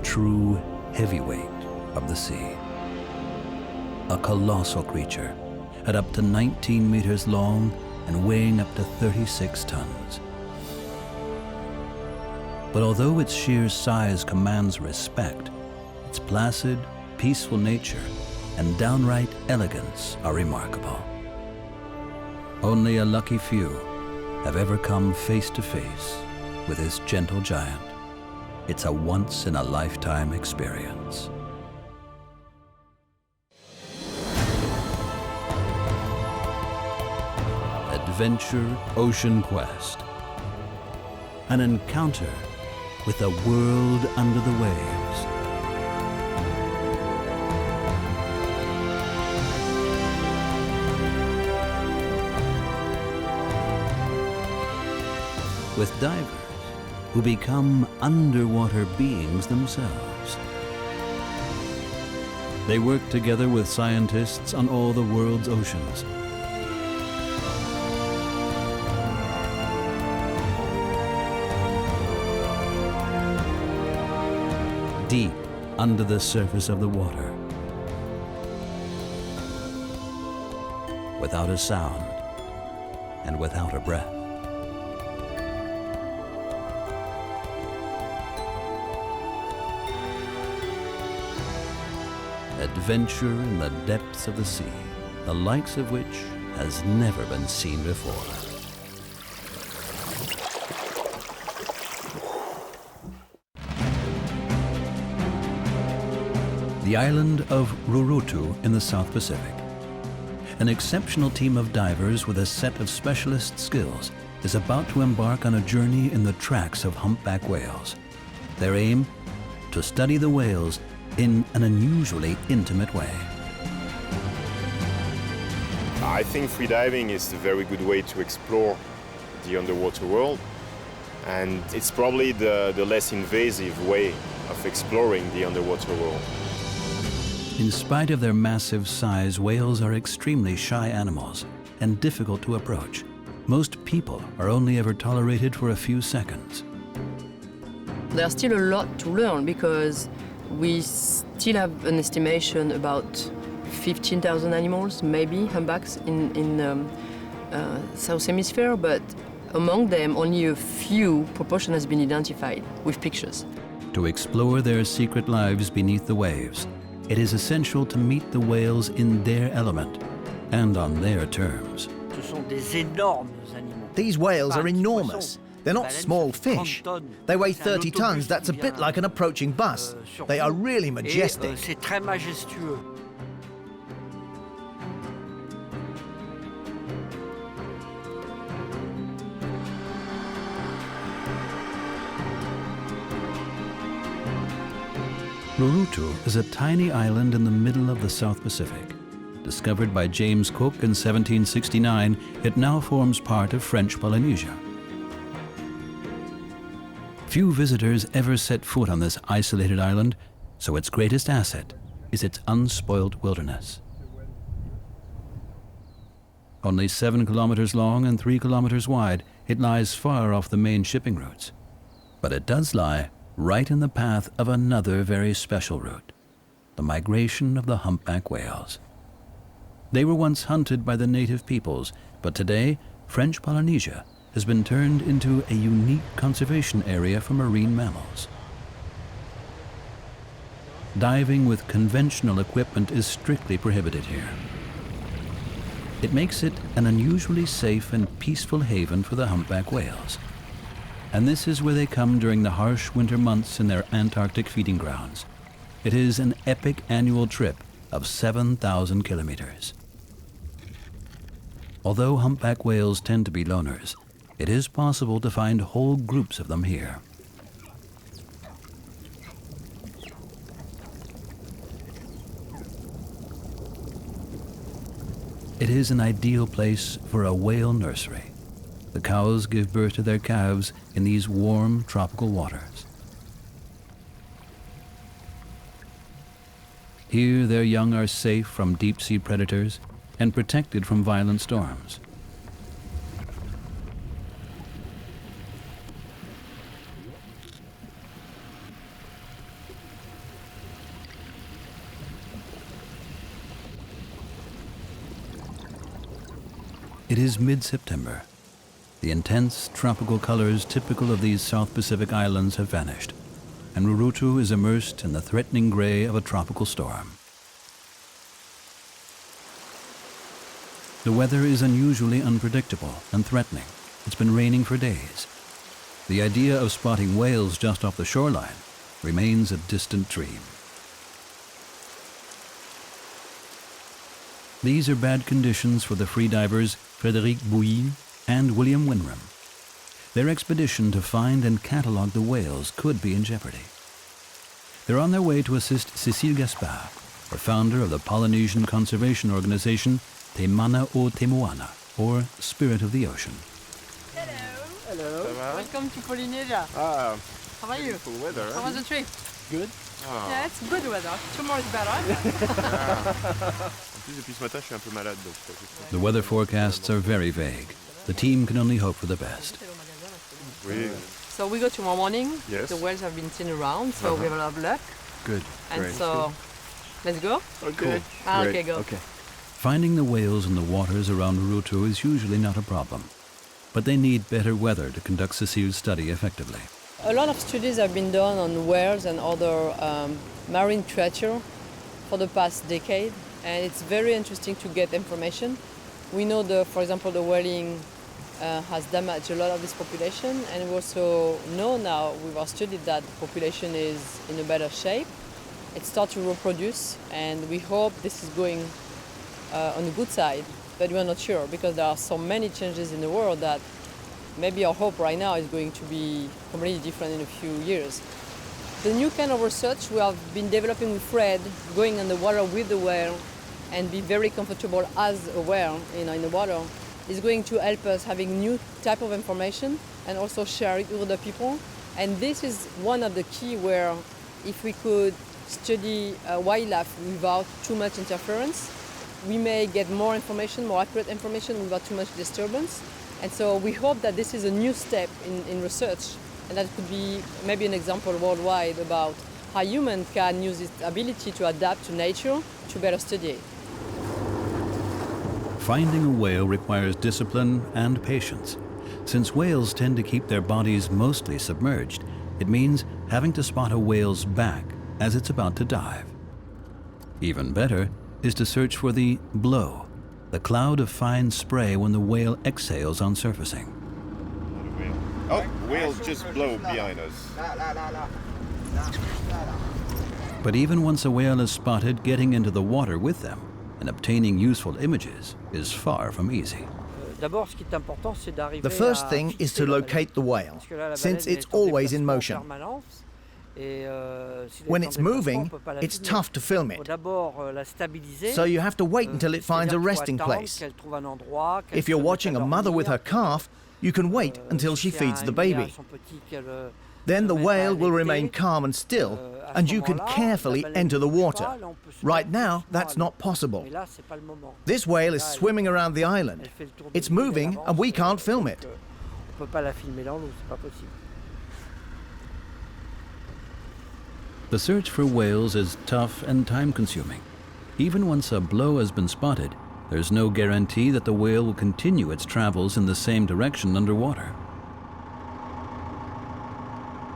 true heavyweight of the sea. A colossal creature at up to 19 meters long and weighing up to 36 tons. But although its sheer size commands respect, its placid, peaceful nature and downright elegance are remarkable. Only a lucky few have ever come face to face with this gentle giant. It's a once-in-a-lifetime experience. Adventure Ocean Quest. An encounter with the world under the waves. With divers who become underwater beings themselves. They work together with scientists on all the world's oceans. Deep under the surface of the water, without a sound and without a breath. Adventure in the depths of the sea, the likes of which has never been seen before. The island of Rurutu in the South Pacific. An exceptional team of divers with a set of specialist skills is about to embark on a journey in the tracks of humpback whales. Their aim? To study the whales in an unusually intimate way. I think freediving is a very good way to explore the underwater world, and it's probably the less invasive way of exploring the underwater world. In spite of their massive size, whales are extremely shy animals and difficult to approach. Most people are only ever tolerated for a few seconds. There's still a lot to learn because we still have an estimation about 15,000 animals, maybe humpbacks in South Hemisphere, but among them only a few proportion has been identified with pictures. To explore their secret lives beneath the waves, it is essential to meet the whales in their element and on their terms. These whales are enormous. They're not small fish. They weigh 30 tons. That's a bit like an approaching bus. They are really majestic. Rurutu is a tiny island in the middle of the South Pacific. Discovered by James Cook in 1769, it now forms part of French Polynesia. Few visitors ever set foot on this isolated island, so its greatest asset is its unspoilt wilderness. Only 7 kilometers long and 3 kilometers wide, it lies far off the main shipping routes. But it does lie right in the path of another very special route, the migration of the humpback whales. They were once hunted by the native peoples, but today, French Polynesia has been turned into a unique conservation area for marine mammals. Diving with conventional equipment is strictly prohibited here. It makes it an unusually safe and peaceful haven for the humpback whales. And this is where they come during the harsh winter months in their Antarctic feeding grounds. It is an epic annual trip of 7,000 kilometers. Although humpback whales tend to be loners, it is possible to find whole groups of them here. It is an ideal place for a whale nursery. The cows give birth to their calves in these warm tropical waters. Here their young are safe from deep-sea predators and protected from violent storms. It is mid-September. The intense tropical colors typical of these South Pacific islands have vanished, and Rurutu is immersed in the threatening gray of a tropical storm. The weather is unusually unpredictable and threatening. It's been raining for days. The idea of spotting whales just off the shoreline remains a distant dream. These are bad conditions for the freedivers Frederic and William Winram. Their expedition to find and catalog the whales could be in jeopardy. They're on their way to assist Cécile Gaspard, the founder of the Polynesian conservation organization Te Mana o Te Moana, or Spirit of the Ocean. Hello. Welcome to Polynesia. How are you? Beautiful weather. How was the trip? Good. Yeah, it's good weather. Tomorrow is better. The weather forecasts are very vague. The team can only hope for the best. So we go tomorrow morning. Yes. The whales have been seen around, so we have a lot of luck. Good. And so, let's go? Okay. Cool. Okay, go. Okay. Finding the whales in the waters around Rurutu is usually not a problem, but they need better weather to conduct Cécile's study effectively. A lot of studies have been done on whales and other marine creatures for the past decade, and it's very interesting to get information. We know, for example, the whaling has damaged a lot of this population, and we also know now with our study that the population is in a better shape. It starts to reproduce, and we hope this is going on the good side, but we're not sure because there are so many changes in the world that maybe our hope right now is going to be completely different in a few years. The new kind of research we have been developing with Fred, going on the water with the whale and be very comfortable as a whale in the water, is going to help us having new type of information and also share it with other people. And this is one of the key where if we could study wildlife without too much interference, we may get more information, more accurate information without too much disturbance. And so we hope that this is a new step in research, and that could be maybe an example worldwide about how humans can use its ability to adapt to nature to better study it. Finding a whale requires discipline and patience. Since whales tend to keep their bodies mostly submerged, it means having to spot a whale's back as it's about to dive. Even better is to search for the blow, the cloud of fine spray when the whale exhales on surfacing. Oh, whale just blow behind us. But even once a whale is spotted, getting into the water with them and obtaining useful images is far from easy. The first thing is to locate the whale, since it's always in motion. When it's moving, it's tough to film it. So you have to wait until it finds a resting place. If you're watching a mother with her calf, you can wait until she feeds the baby. Then the whale will remain calm and still, and you can carefully enter the water. Right now, that's not possible. This whale is swimming around the island. It's moving, and we can't film it. The search for whales is tough and time-consuming. Even once a blow has been spotted, there's no guarantee that the whale will continue its travels in the same direction underwater.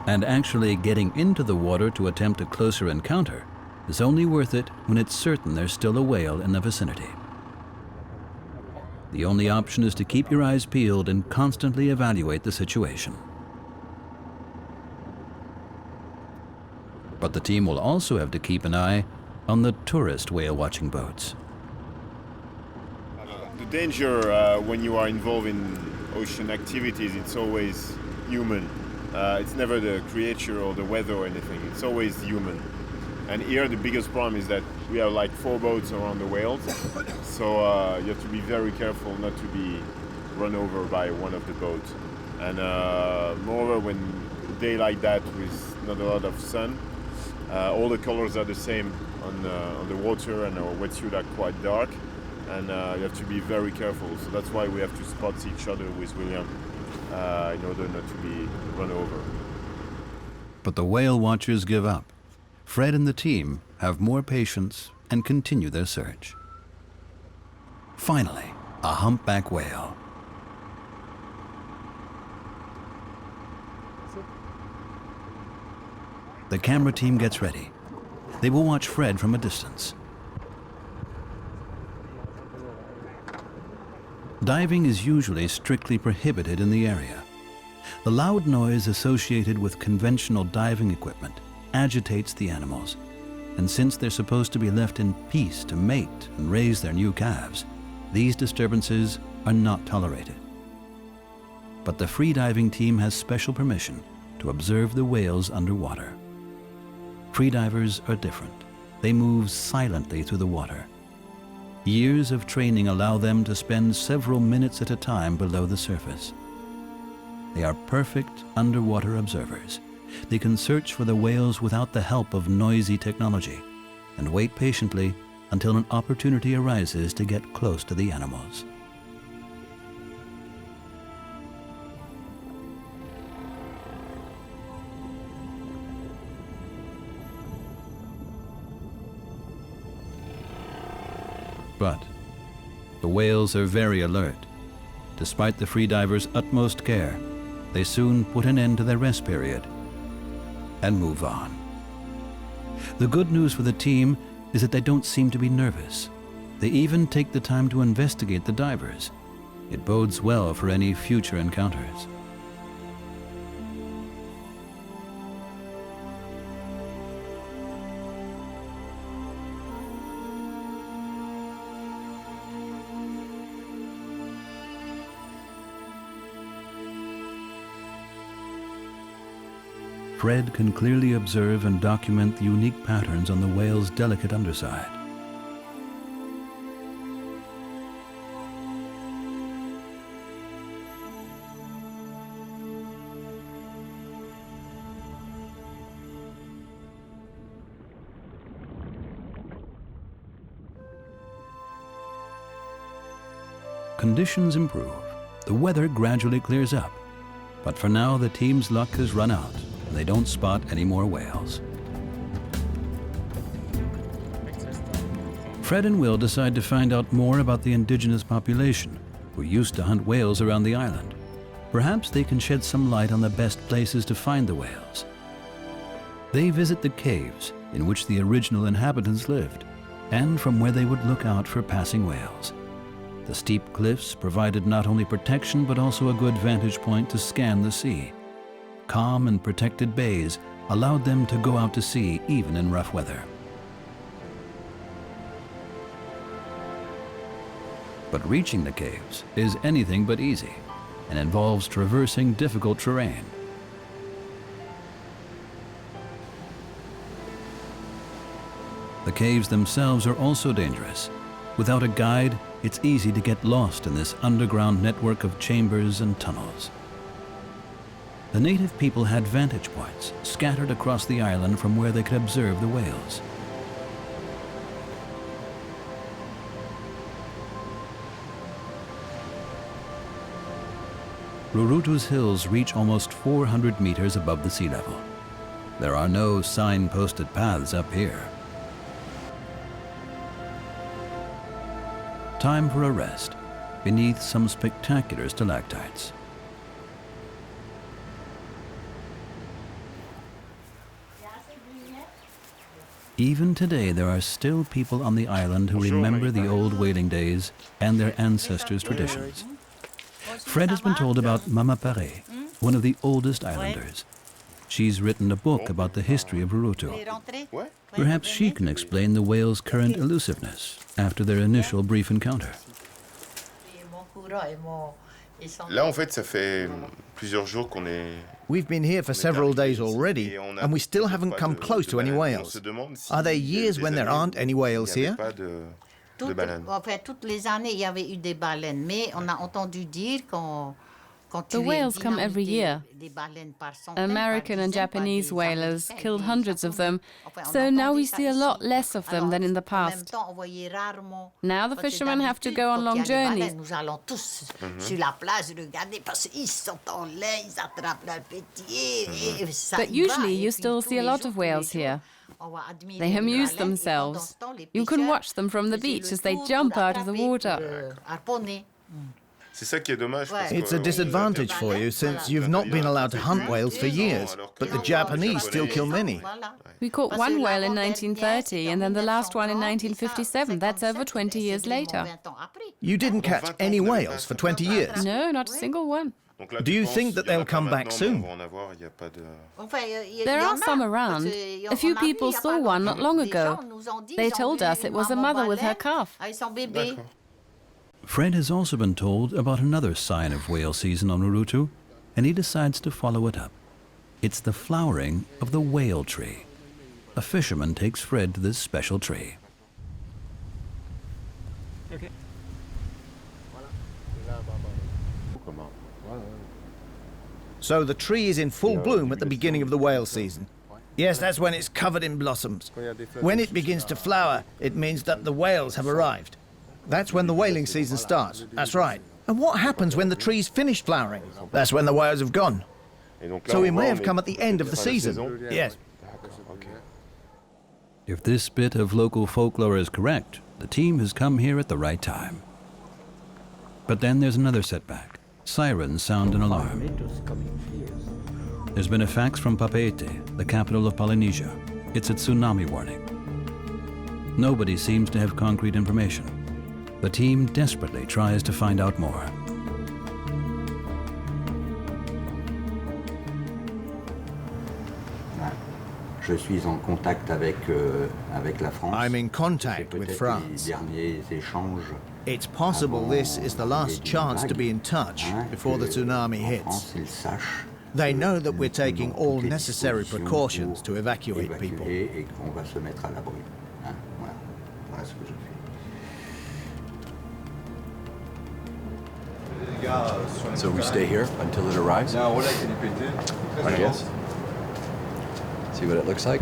And actually getting into the water to attempt a closer encounter is only worth it when it's certain there's still a whale in the vicinity. The only option is to keep your eyes peeled and constantly evaluate the situation. But the team will also have to keep an eye on the tourist whale-watching boats. The danger when you are involved in ocean activities, it's always human. It's never the creature or the weather or anything, it's always human. And here the biggest problem is that we have like 4 boats around the whales, so you have to be very careful not to be run over by one of the boats. And moreover, when a day like that with not a lot of sun, all the colors are the same on the water, and our wetsuit are quite dark, and you have to be very careful. So that's why we have to spot each other with William in order not to be run over. But the whale watchers give up. Fred and the team have more patience and continue their search. Finally, a humpback whale. The camera team gets ready. They will watch Fred from a distance. Diving is usually strictly prohibited in the area. The loud noise associated with conventional diving equipment agitates the animals, and since they're supposed to be left in peace to mate and raise their new calves, these disturbances are not tolerated. But the freediving team has special permission to observe the whales underwater. Freedivers are different. They move silently through the water. Years of training allow them to spend several minutes at a time below the surface. They are perfect underwater observers. They can search for the whales without the help of noisy technology and wait patiently until an opportunity arises to get close to the animals. But the whales are very alert. Despite the freedivers' utmost care, they soon put an end to their rest period and move on. The good news for the team is that they don't seem to be nervous. They even take the time to investigate the divers. It bodes well for any future encounters. Fred can clearly observe and document the unique patterns on the whale's delicate underside. Conditions improve. The weather gradually clears up. But for now, the team's luck has run out. They don't spot any more whales. Fred and Will decide to find out more about the indigenous population who used to hunt whales around the island. Perhaps they can shed some light on the best places to find the whales. They visit the caves in which the original inhabitants lived and from where they would look out for passing whales. The steep cliffs provided not only protection but also a good vantage point to scan the sea. Calm and protected bays allowed them to go out to sea even in rough weather. But reaching the caves is anything but easy and involves traversing difficult terrain. The caves themselves are also dangerous. Without a guide, it's easy to get lost in this underground network of chambers and tunnels. The native people had vantage points scattered across the island from where they could observe the whales. Rurutu's hills reach almost 400 meters above the sea level. There are no sign-posted paths up here. Time for a rest beneath some spectacular stalactites. Even today, there are still people on the island who remember the old whaling days and their ancestors' traditions. Fred has been told about Mama Pare, one of the oldest islanders. She's written a book about the history of Rurutu. Perhaps she can explain the whales' current elusiveness after their initial brief encounter. Là, en fait, ça fait plusieurs jours qu'on est... We've been here for several days already, and we still haven't come close to any whales. Are there years when there aren't any whales here? En fait, toutes les années, il y avait eu des baleines, mais on a entendu dire quand The whales come every year. American and Japanese whalers killed hundreds of them, so now we see a lot less of them than in the past. Now the fishermen have to go on long journeys. But usually you still see a lot of whales here. They amuse themselves. You can watch them from the beach as they jump out of the water. It's a disadvantage for you since you've not been allowed to hunt whales for years, but the Japanese still kill many. We caught one whale in 1930 and then the last one in 1957. That's over 20 years later. You didn't catch any whales for 20 years? No, not a single one. Do you think that they'll come back soon? There are some around. A few people saw one not long ago. They told us it was a mother with her calf. Fred has also been told about another sign of whale season on Rurutu, and he decides to follow it up. It's the flowering of the whale tree. A fisherman takes Fred to this special tree. Okay. So the tree is in full bloom at the beginning of the whale season. Yes, that's when it's covered in blossoms. When it begins to flower, it means that the whales have arrived. That's when the whaling season starts. That's right. And what happens when the trees finish flowering? That's when the whales have gone. So we may have come at the end of the season. Yes. If this bit of local folklore is correct, the team has come here at the right time. But then there's another setback. Sirens sound an alarm. There's been a fax from Papeete, the capital of Polynesia. It's a tsunami warning. Nobody seems to have concrete information. The team desperately tries to find out more. I'm in contact with France. It's possible this is the last chance to be in touch before the tsunami hits. They know that we're taking all necessary precautions to evacuate people. So we stay here until it arrives? I guess. See what it looks like?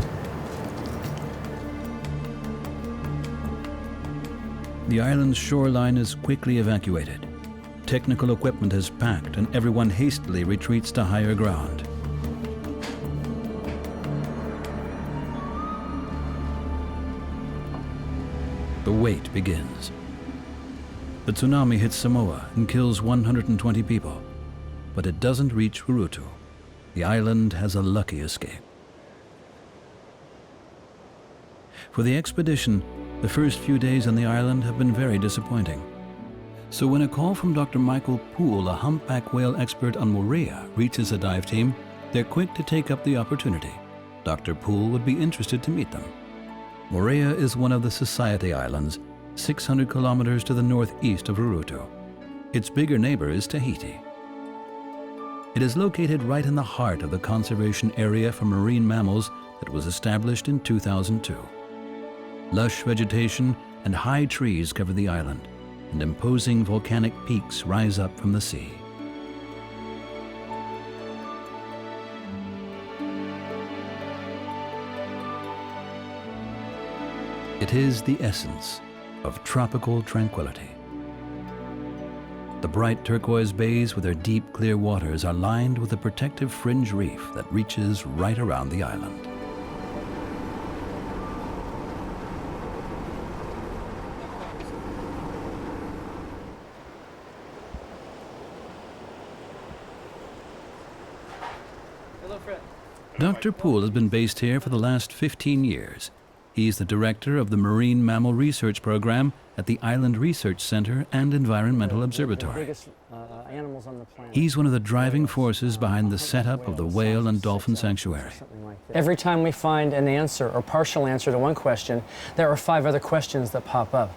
The island's shoreline is quickly evacuated. Technical equipment is packed and everyone hastily retreats to higher ground. The wait begins. The tsunami hits Samoa and kills 120 people, but it doesn't reach Rurutu. The island has a lucky escape. For the expedition, the first few days on the island have been very disappointing. So when a call from Dr. Michael Poole, a humpback whale expert on Moorea, reaches the dive team, they're quick to take up the opportunity. Dr. Poole would be interested to meet them. Moorea is one of the Society Islands, 600 kilometers to the northeast of Rurutu. Its bigger neighbor is Tahiti. It is located right in the heart of the conservation area for marine mammals that was established in 2002. Lush vegetation and high trees cover the island, and imposing volcanic peaks rise up from the sea. It is the essence of tropical tranquility. The bright turquoise bays with their deep, clear waters are lined with a protective fringe reef that reaches right around the island. Dr. Poole has been based here for the last 15 years. He's the director of the Marine Mammal Research Program at the Island Research Center and Environmental Observatory. He's one of the driving forces behind the setup of the whale and dolphin sanctuary. Every time we find an answer or partial answer to one question, there are 5 other questions that pop up.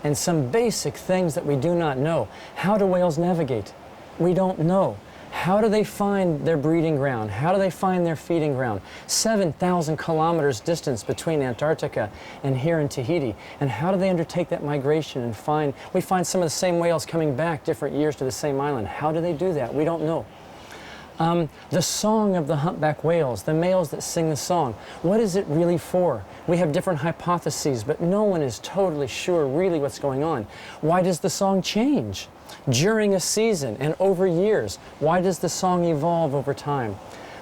And some basic things that we do not know. How do whales navigate? We don't know. How do they find their breeding ground? How do they find their feeding ground? 7,000 kilometers distance between Antarctica and here in Tahiti. And how do they undertake that migration and we find some of the same whales coming back different years to the same island. How do they do that? We don't know. The song of the humpback whales, the males that sing the song, what is it really for? We have different hypotheses, but no one is totally sure really what's going on. Why does the song change during a season and over years? Why does the song evolve over time?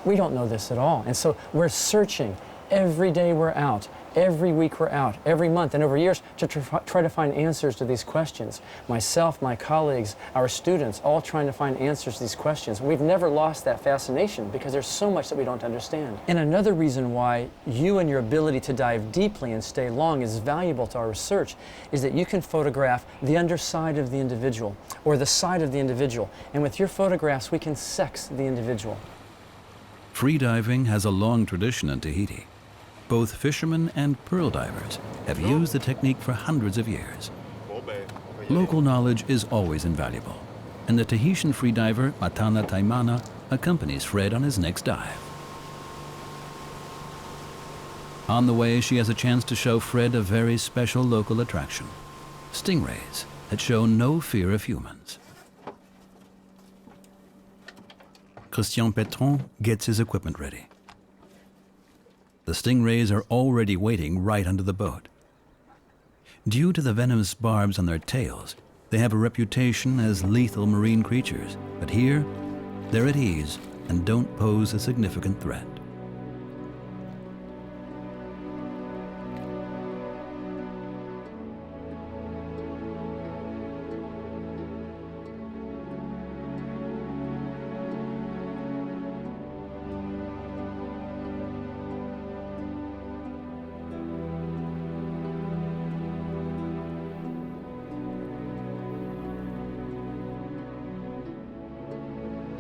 We don't know this at all. And so we're searching. Every day we're out, Every week we're out, every month and over years, to try to find answers to these questions. Myself, my colleagues, our students, all trying to find answers to these questions. We've never lost that fascination because there's so much that we don't understand. And another reason why you and your ability to dive deeply and stay long is valuable to our research is that you can photograph the underside of the individual or the side of the individual. And with your photographs, we can sex the individual. Freediving has a long tradition in Tahiti. Both fishermen and pearl divers have used the technique for hundreds of years. Local knowledge is always invaluable, and the Tahitian freediver Matana Taimana accompanies Fred on his next dive. On the way, she has a chance to show Fred a very special local attraction: stingrays that show no fear of humans. Christian Petron gets his equipment ready. The stingrays are already waiting right under the boat. Due to the venomous barbs on their tails, they have a reputation as lethal marine creatures, but here, they're at ease and don't pose a significant threat.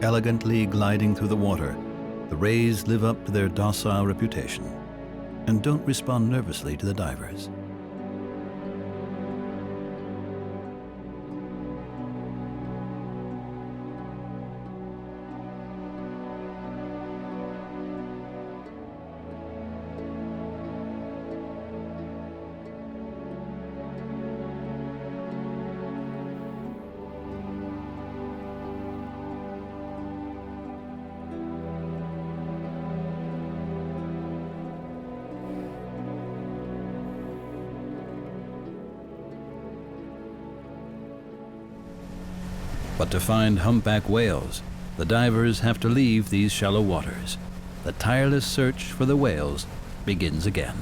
Elegantly gliding through the water, the rays live up to their docile reputation and don't respond nervously to the divers. But to find humpback whales, the divers have to leave these shallow waters. The tireless search for the whales begins again.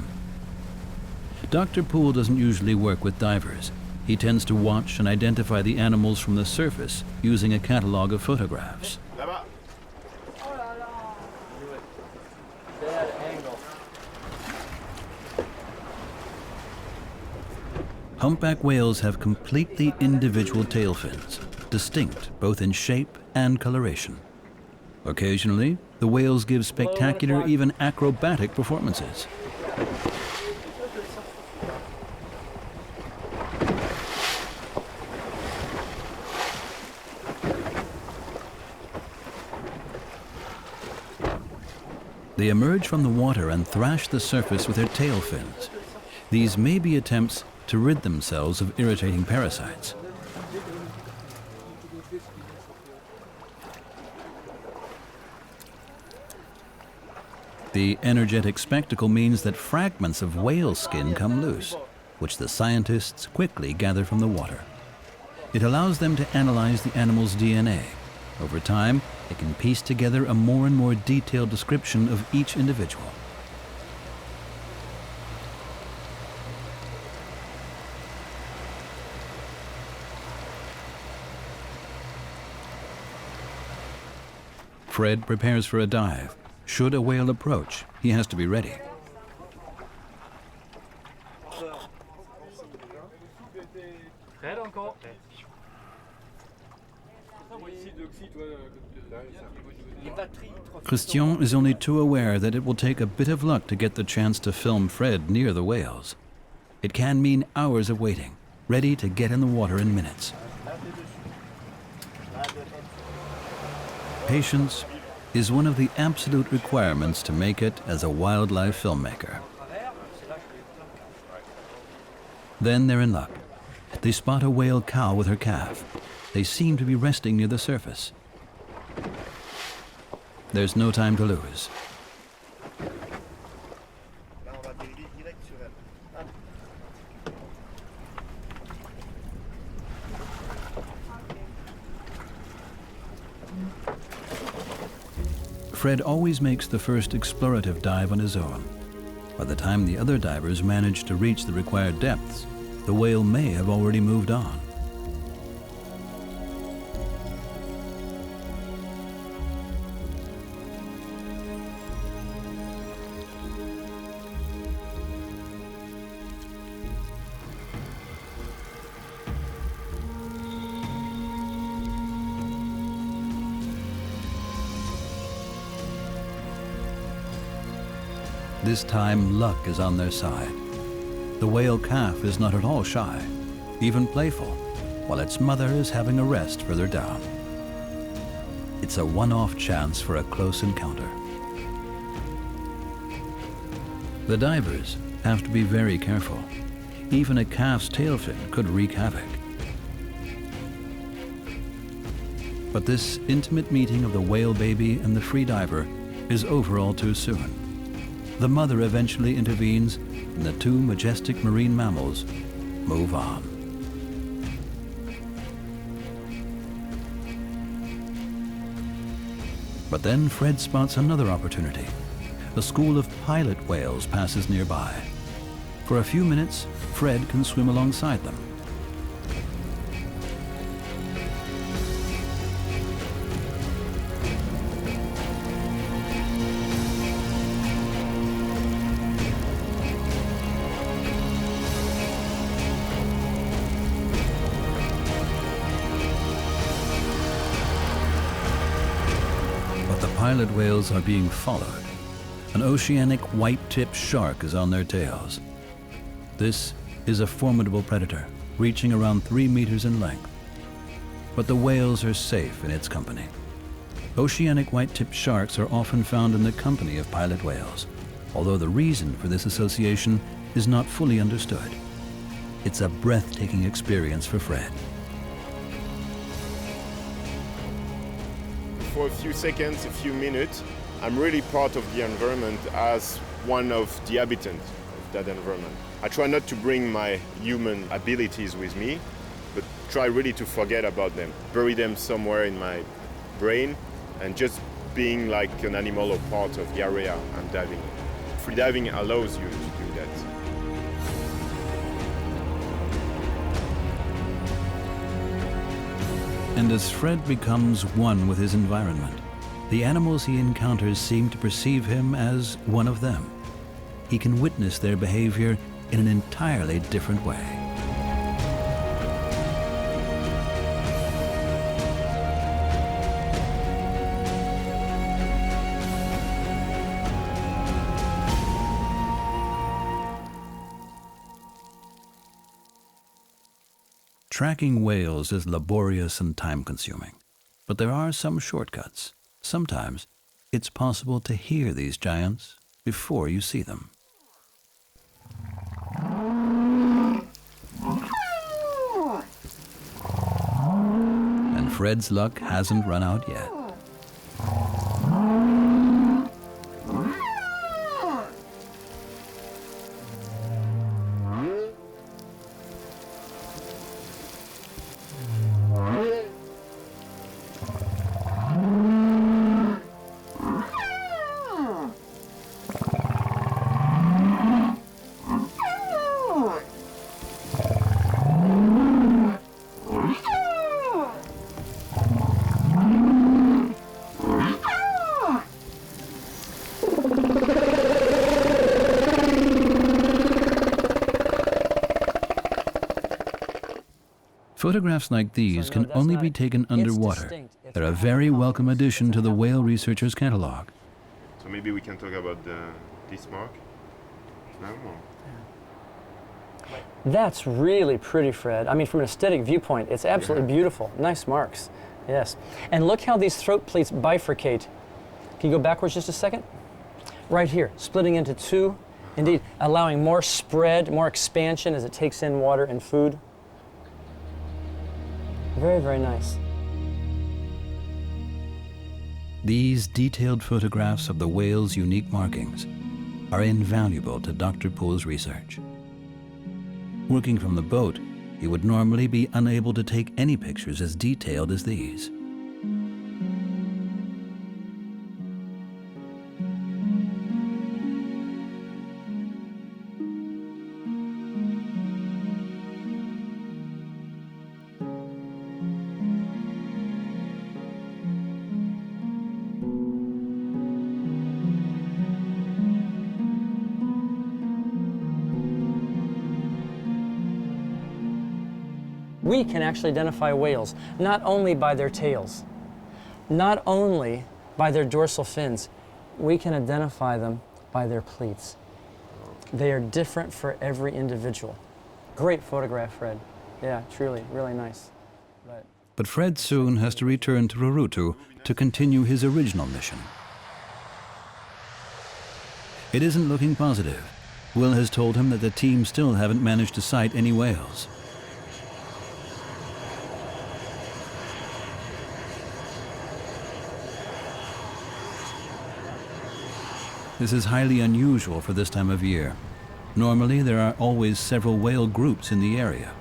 Dr. Poole doesn't usually work with divers. He tends to watch and identify the animals from the surface using a catalog of photographs. Humpback whales have completely individual tail fins, distinct both in shape and coloration. Occasionally, the whales give spectacular, even acrobatic performances. They emerge from the water and thrash the surface with their tail fins. These may be attempts to rid themselves of irritating parasites. The energetic spectacle means that fragments of whale skin come loose, which the scientists quickly gather from the water. It allows them to analyze the animal's DNA. Over time, they can piece together a more and more detailed description of each individual. Fred prepares for a dive. Should a whale approach, he has to be ready. Christian is only too aware that it will take a bit of luck to get the chance to film Fred near the whales. It can mean hours of waiting, ready to get in the water in minutes. Patience is one of the absolute requirements to make it as a wildlife filmmaker. Then they're in luck. They spot a whale cow with her calf. They seem to be resting near the surface. There's no time to lose. Fred always makes the first explorative dive on his own. By the time the other divers manage to reach the required depths, the whale may have already moved on. This time, luck is on their side. The whale calf is not at all shy, even playful, while its mother is having a rest further down. It's a one-off chance for a close encounter. The divers have to be very careful. Even a calf's tail fin could wreak havoc. But this intimate meeting of the whale baby and the freediver is over all too soon. The mother eventually intervenes, and the two majestic marine mammals move on. But then Fred spots another opportunity. A school of pilot whales passes nearby. For a few minutes, Fred can swim alongside them. Pilot whales are being followed. An oceanic white-tipped shark is on their tails. This is a formidable predator, reaching around 3 meters in length. But the whales are safe in its company. Oceanic white-tipped sharks are often found in the company of pilot whales, although the reason for this association is not fully understood. It's a breathtaking experience for Fred. For a few seconds, a few minutes, I'm really part of the environment as one of the inhabitants of that environment. I try not to bring my human abilities with me, but try really to forget about them, bury them somewhere in my brain, and just being like an animal or part of the area I'm diving in. Freediving allows you to do that. And as Fred becomes one with his environment, the animals he encounters seem to perceive him as one of them. He can witness their behavior in an entirely different way. Tracking whales is laborious and time-consuming, but there are some shortcuts. Sometimes it's possible to hear these giants before you see them. And Fred's luck hasn't run out yet. Photographs like these can only be taken underwater. They're a very welcome addition to the whale researcher's catalog. So maybe we can talk about this mark now? That's really pretty, Fred. I mean, from an aesthetic viewpoint, it's absolutely beautiful. Nice marks, yes. And look how these throat plates bifurcate. Can you go backwards just a second? Right here, splitting into two, indeed, allowing more spread, more expansion as it takes in water and food. Very, very nice. These detailed photographs of the whale's unique markings are invaluable to Dr. Poole's research. Working from the boat, he would normally be unable to take any pictures as detailed as these. We can actually identify whales, not only by their tails, not only by their dorsal fins, we can identify them by their pleats. They are different for every individual. Great photograph, Fred. Yeah, truly, really nice. But Fred soon has to return to Rurutu to continue his original mission. It isn't looking positive. Will has told him that the team still haven't managed to sight any whales. This is highly unusual for this time of year. Normally, there are always several whale groups in the area.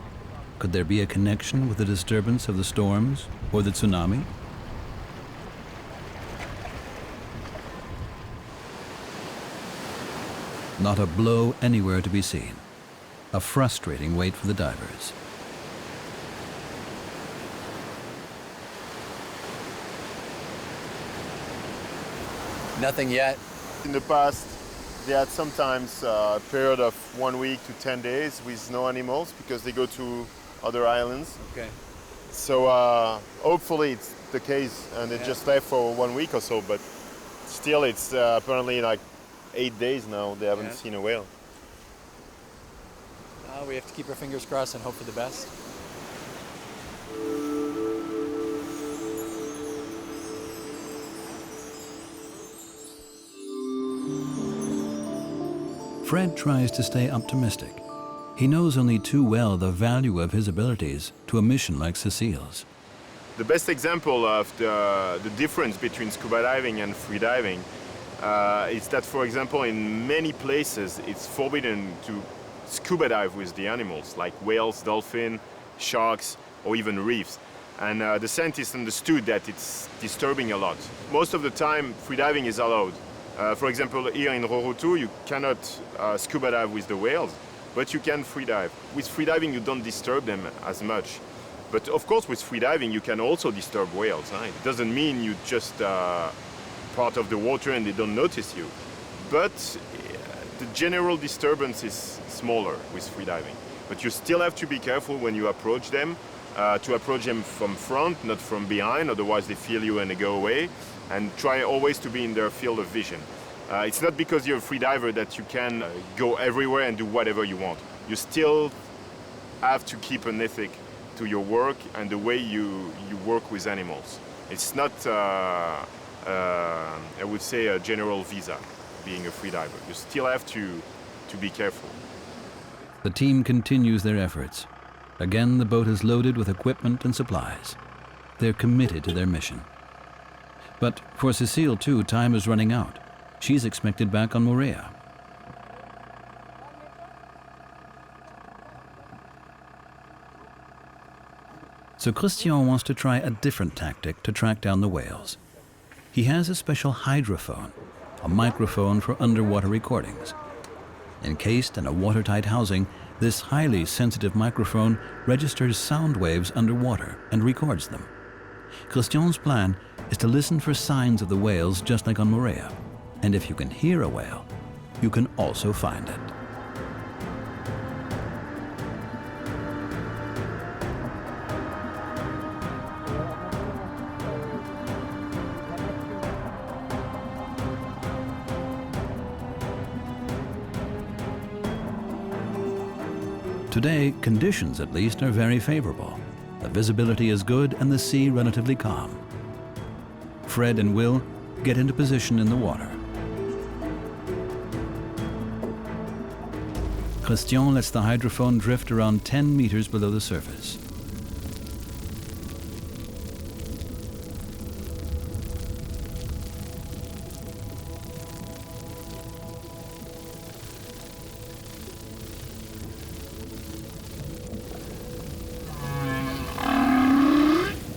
Could there be a connection with the disturbance of the storms or the tsunami? Not a blow anywhere to be seen. A frustrating wait for the divers. Nothing yet. In the past, they had sometimes a period of 1 week to 10 days with no animals because they go to other islands. Okay. So hopefully it's the case and they just left for 1 week or so, but still it's apparently like 8 days now they haven't seen a whale. We have to keep our fingers crossed and hope for the best. Fred tries to stay optimistic. He knows only too well the value of his abilities to a mission like Cecile's. The best example of the difference between scuba diving and freediving is that, for example, in many places it's forbidden to scuba dive with the animals, like whales, dolphins, sharks, or even reefs. And the scientists understood that it's disturbing a lot. Most of the time, freediving is allowed. For example, here in Rurutu, you cannot scuba dive with the whales, but you can freedive. With freediving, you don't disturb them as much. But of course, with freediving, you can also disturb whales. Huh? It doesn't mean you just part of the water and they don't notice you. But the general disturbance is smaller with freediving. But you still have to be careful when you approach them, to approach them from front, not from behind, otherwise they feel you and they go away. And try always to be in their field of vision. It's not because you're a freediver that you can go everywhere and do whatever you want. You still have to keep an ethic to your work and the way you work with animals. It's not, I would say, a general visa, being a freediver. You still have to be careful. The team continues their efforts. Again, the boat is loaded with equipment and supplies. They're committed to their mission. But for Cecile, too, time is running out. She's expected back on Moorea. So Christian wants to try a different tactic to track down the whales. He has a special hydrophone, a microphone for underwater recordings. Encased in a watertight housing, this highly sensitive microphone registers sound waves underwater and records them. Christian's plan is to listen for signs of the whales just like on Moorea. And if you can hear a whale, you can also find it. Today, conditions at least are very favorable. The visibility is good and the sea relatively calm. Fred and Will get into position in the water. Christian lets the hydrophone drift around 10 meters below the surface.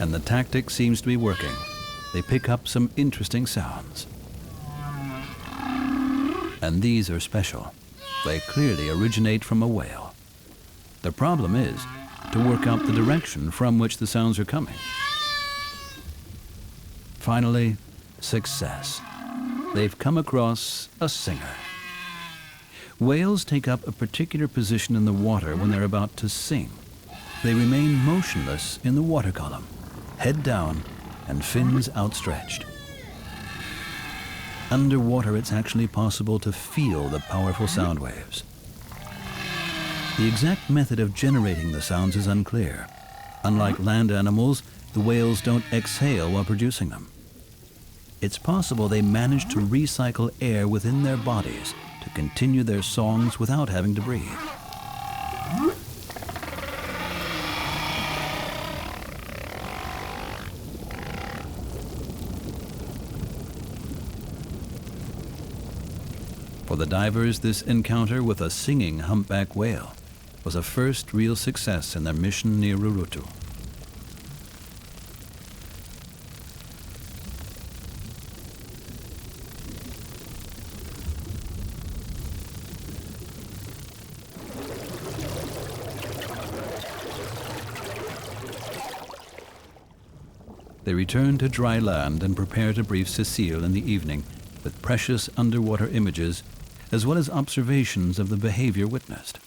And the tactic seems to be working. They pick up some interesting sounds. And these are special. They clearly originate from a whale. The problem is to work out the direction from which the sounds are coming. Finally, success. They've come across a singer. Whales take up a particular position in the water when they're about to sing. They remain motionless in the water column, head down and fins outstretched. Underwater, it's actually possible to feel the powerful sound waves. The exact method of generating the sounds is unclear. Unlike land animals, the whales don't exhale while producing them. It's possible they manage to recycle air within their bodies to continue their songs without having to breathe. For the divers, this encounter with a singing humpback whale was a first real success in their mission near Rurutu. They return to dry land and prepare to brief Cécile in the evening with precious underwater images as well as observations of the behavior witnessed.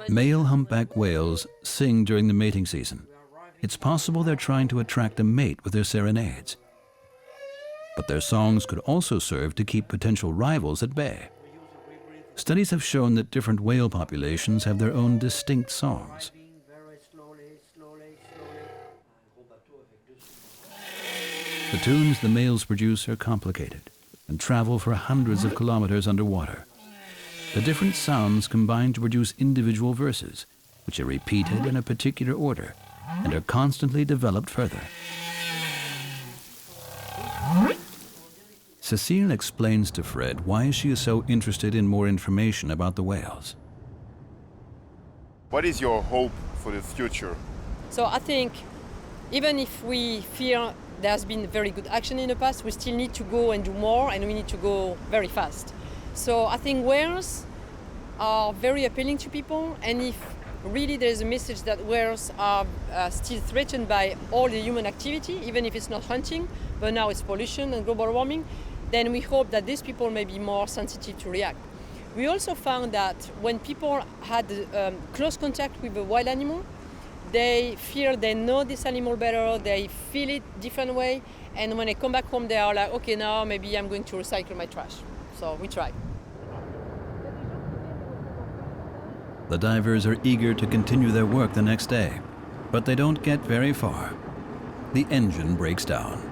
Male humpback whales sing during the mating season. It's possible they're trying to attract a mate with their serenades. But their songs could also serve to keep potential rivals at bay. Studies have shown that different whale populations have their own distinct songs. The tunes the males produce are complicated and travel for hundreds of kilometers underwater. The different sounds combine to produce individual verses, which are repeated in a particular order and are constantly developed further. Cécile explains to Fred why she is so interested in more information about the whales. What is your hope for the future? So I think even if we feel there has been very good action in the past, we still need to go and do more, and we need to go very fast. So I think whales are very appealing to people, and if really there is a message that whales are still threatened by all the human activity, even if it's not hunting, but now it's pollution and global warming, then we hope that these people may be more sensitive to react. We also found that when people had close contact with a wild animal, they feel they know this animal better, they feel it different way, and when they come back home, they are like, okay, now maybe I'm going to recycle my trash. So we try. The divers are eager to continue their work the next day, but they don't get very far. The engine breaks down.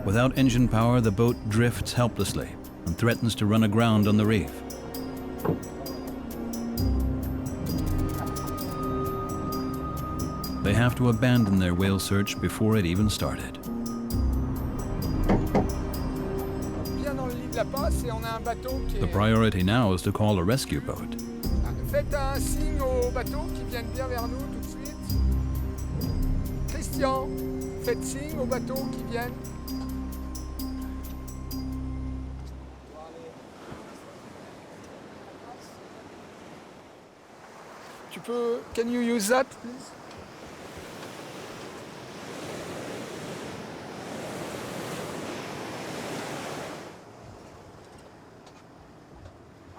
Without engine power, the boat drifts helplessly and threatens to run aground on the reef. They have to abandon their whale search before it even started. The priority now is to call a rescue boat. Faites un signe aux bateaux qui viennent bien vers nous tout de suite. Christian, faites signe aux bateaux qui viennent. Can you use that, please?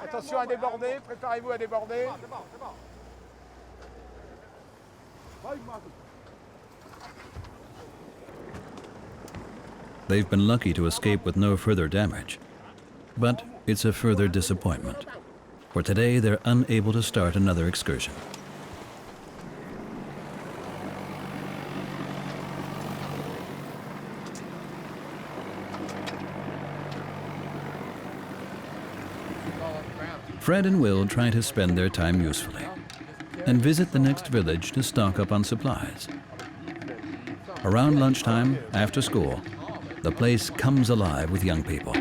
Attention à déborder, préparez-vous à déborder. They've been lucky to escape with no further damage. But it's a further disappointment. For today, they're unable to start another excursion. Fred and Will try to spend their time usefully and visit the next village to stock up on supplies. Around lunchtime, after school, the place comes alive with young people.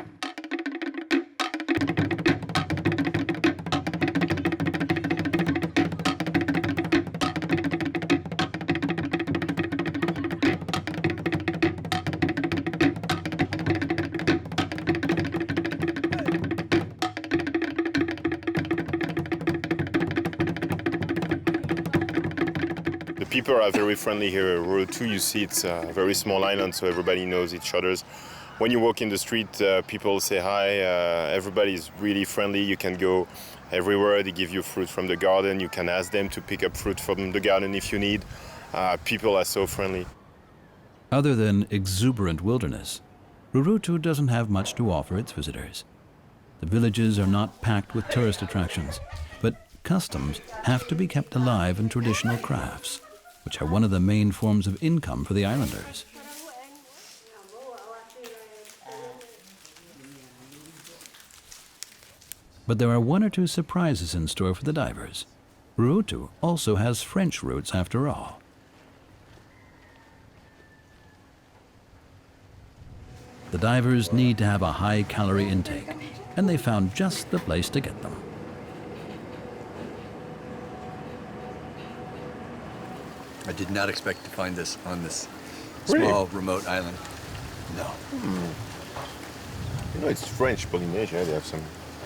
people are very friendly here. Rurutu, you see, it's a very small island, so everybody knows each other. When you walk in the street, people say hi. Everybody is really friendly. You can go everywhere. They give you fruit from the garden. You can ask them to pick up fruit from the garden if you need. People are so friendly. Other than exuberant wilderness, Rurutu doesn't have much to offer its visitors. The villages are not packed with tourist attractions, but customs have to be kept alive in traditional crafts, which are one of the main forms of income for the islanders. But there are one or two surprises in store for the divers. Rurutu also has French roots after all. The divers need to have a high-calorie intake, and they found just the place to get them. I did not expect to find this on this small, remote island. No. You know, it's French Polynesia. They have some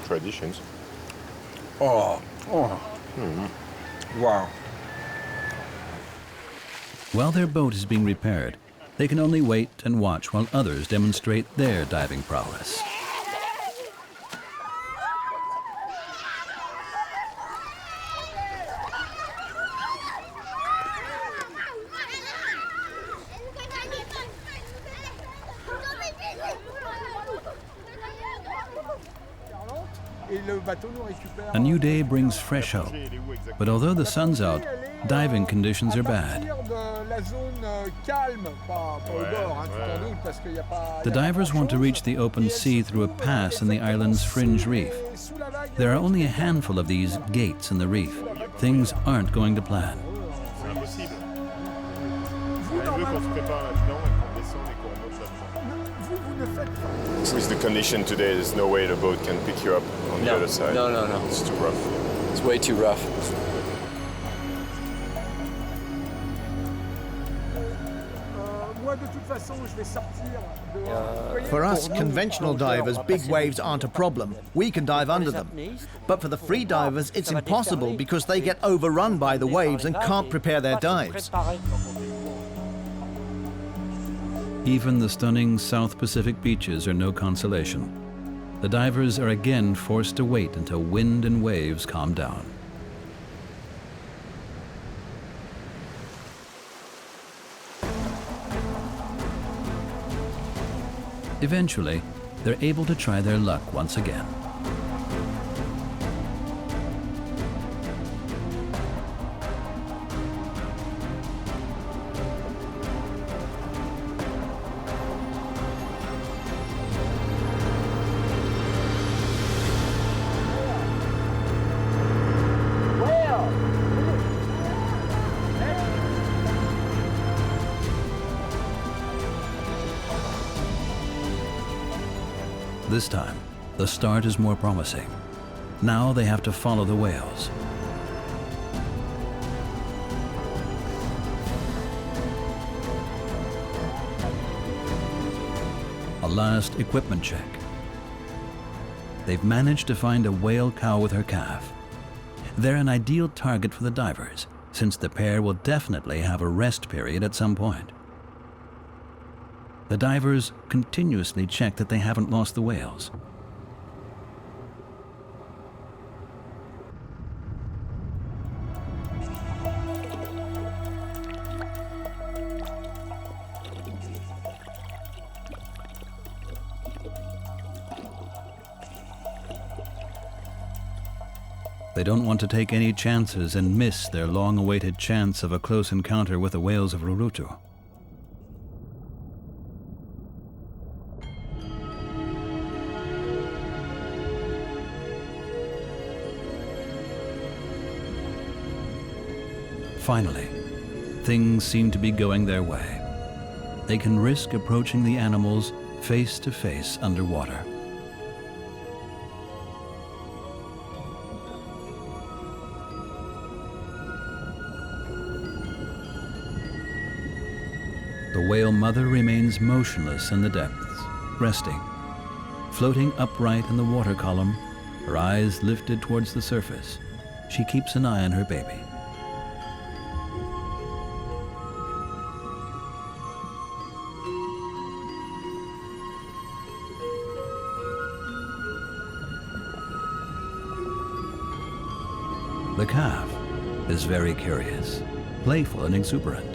traditions. Oh. Wow. While their boat is being repaired, they can only wait and watch while others demonstrate their diving prowess. A new day brings fresh hope, but although the sun's out, diving conditions are bad. The divers want to reach the open sea through a pass in the island's fringe reef. There are only a handful of these gates in the reef. Things aren't going to plan. With the condition today, there's no way the boat can pick you up on the other side. No. It's too rough. It's way too rough. For us conventional divers, big waves aren't a problem. We can dive under them. But for the free divers, it's impossible because they get overrun by the waves and can't prepare their dives. Even the stunning South Pacific beaches are no consolation. The divers are again forced to wait until wind and waves calm down. Eventually, they're able to try their luck once again. This time, the start is more promising. Now they have to follow the whales. A last equipment check. They've managed to find a whale cow with her calf. They're an ideal target for the divers, since the pair will definitely have a rest period at some point. The divers continuously check that they haven't lost the whales. They don't want to take any chances and miss their long-awaited chance of a close encounter with the whales of Rurutu. Finally, things seem to be going their way. They can risk approaching the animals face to face underwater. The whale mother remains motionless in the depths, resting, floating upright in the water column, her eyes lifted towards the surface. She keeps an eye on her baby. The calf is very curious, playful and exuberant.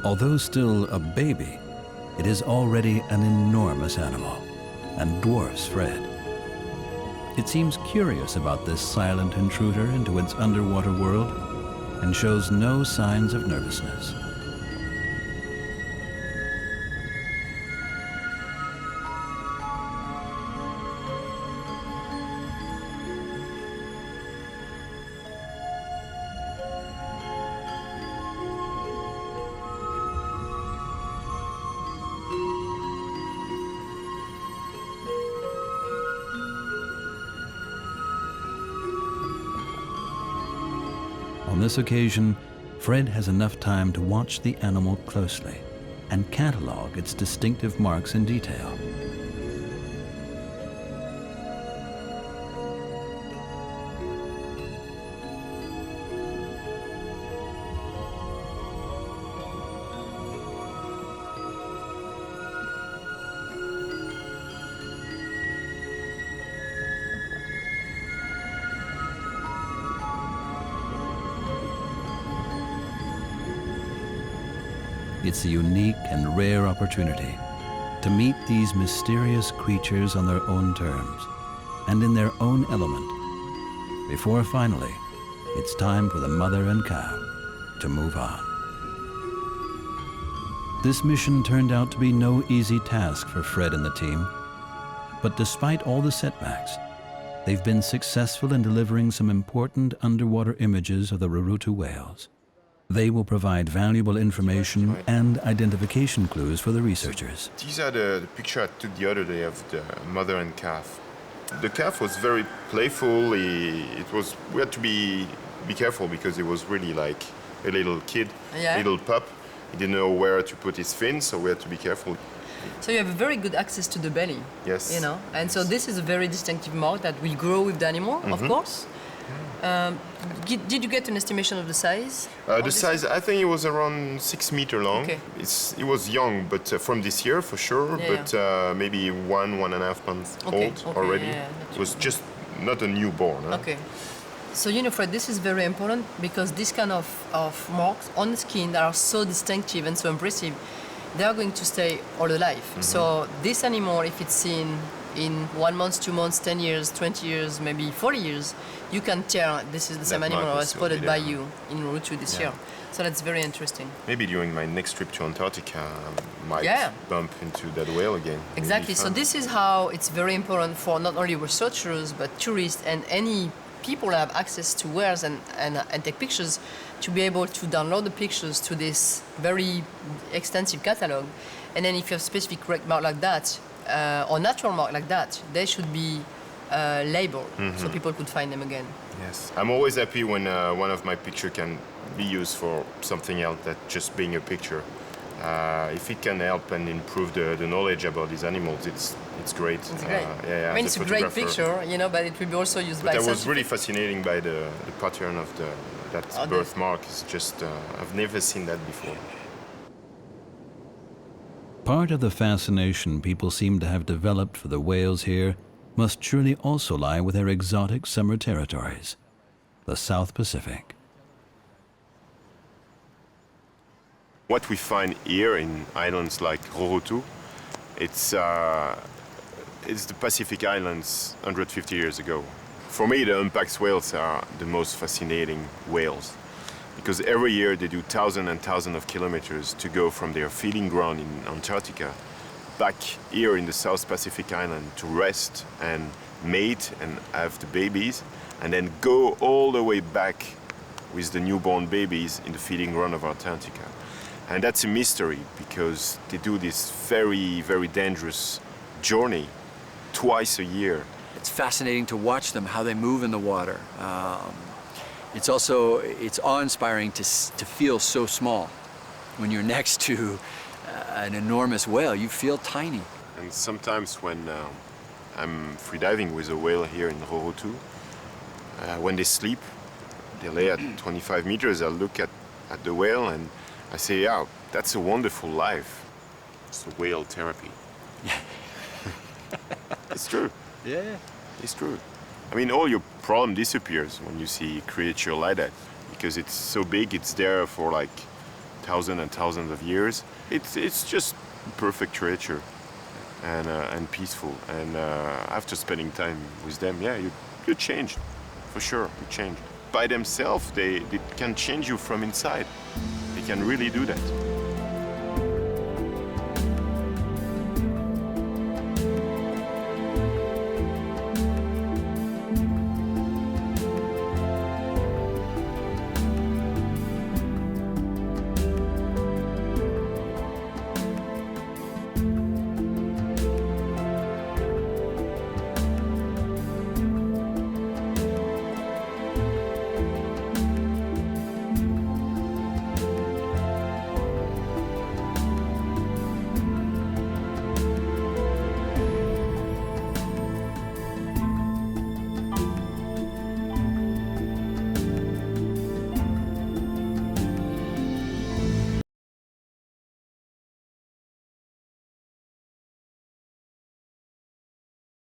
Although still a baby, it is already an enormous animal and dwarfs Fred. It seems curious about this silent intruder into its underwater world and shows no signs of nervousness. On this occasion, Fred has enough time to watch the animal closely and catalog its distinctive marks in detail. It's a unique and rare opportunity to meet these mysterious creatures on their own terms and in their own element, before finally it's time for the mother and calf to move on. This mission turned out to be no easy task for Fred and the team, but despite all the setbacks, they've been successful in delivering some important underwater images of the Rurutu whales. They will provide valuable information and identification clues for the researchers. These are the picture I took the other day of the mother and calf. The calf was very playful. We had to be careful because he was really like a little kid, little pup. He didn't know where to put his fins, so we had to be careful. So you have very good access to the belly. Yes. You know, and so this is a very distinctive mark that will grow with the animal, of course. Did you get an estimation of the size? The size, I think it was around 6 meters long. Okay. It was young, but from this year for sure, maybe 1.5 months old already. It was just not a newborn. Huh? Okay. So, you know, Fred, this is very important because this kind of marks on the skin that are so distinctive and so impressive, they are going to stay all alive. So this animal, if it's seen in 1 month, 2 months, 10 years, 20 years, maybe 40 years, you can tell this is the same animal that was spotted by you in Rurutu this year. So that's very interesting. Maybe during my next trip to Antarctica, I might bump into that whale again. Exactly. So this is how it's very important for not only researchers, but tourists and any people that have access to whales and take pictures to be able to download the pictures to this very extensive catalog. And then if you have specific mark like that, or natural mark like that, they should be labeled so people could find them again. Yes, I'm always happy when one of my pictures can be used for something else than just being a picture. If it can help and improve the knowledge about these animals, it's great. It's great. I mean, it's a great picture, you know, but it will be also used by scientific. I was really fascinating by the pattern of that birthmark. It's just, I've never seen that before. Part of the fascination people seem to have developed for the whales here must surely also lie with their exotic summer territories, the South Pacific. What we find here in islands like Rurutu, it's the Pacific Islands 150 years ago. For me, the Humpback whales are the most fascinating whales because every year they do thousands and thousands of kilometers to go from their feeding ground in Antarctica back here in the South Pacific Island to rest and mate and have the babies, and then go all the way back with the newborn babies in the feeding ground of Antarctica. And that's a mystery because they do this very, very dangerous journey twice a year. It's fascinating to watch them, how they move in the water. It's awe-inspiring to feel so small. When you're next to an enormous whale, you feel tiny. And sometimes when I'm freediving with a whale here in Rurutu. When they sleep, they lay at 25 meters. I look at the whale and I say, yeah, that's a wonderful life. It's a whale therapy. It's true. Yeah. It's true. I mean, all your problem disappears when you see a creature like that, because it's so big, it's there for like thousands and thousands of years. It's just perfect creature and peaceful. And after spending time with them, yeah, you change, for sure, you change. By themselves, they can change you from inside. They can really do that.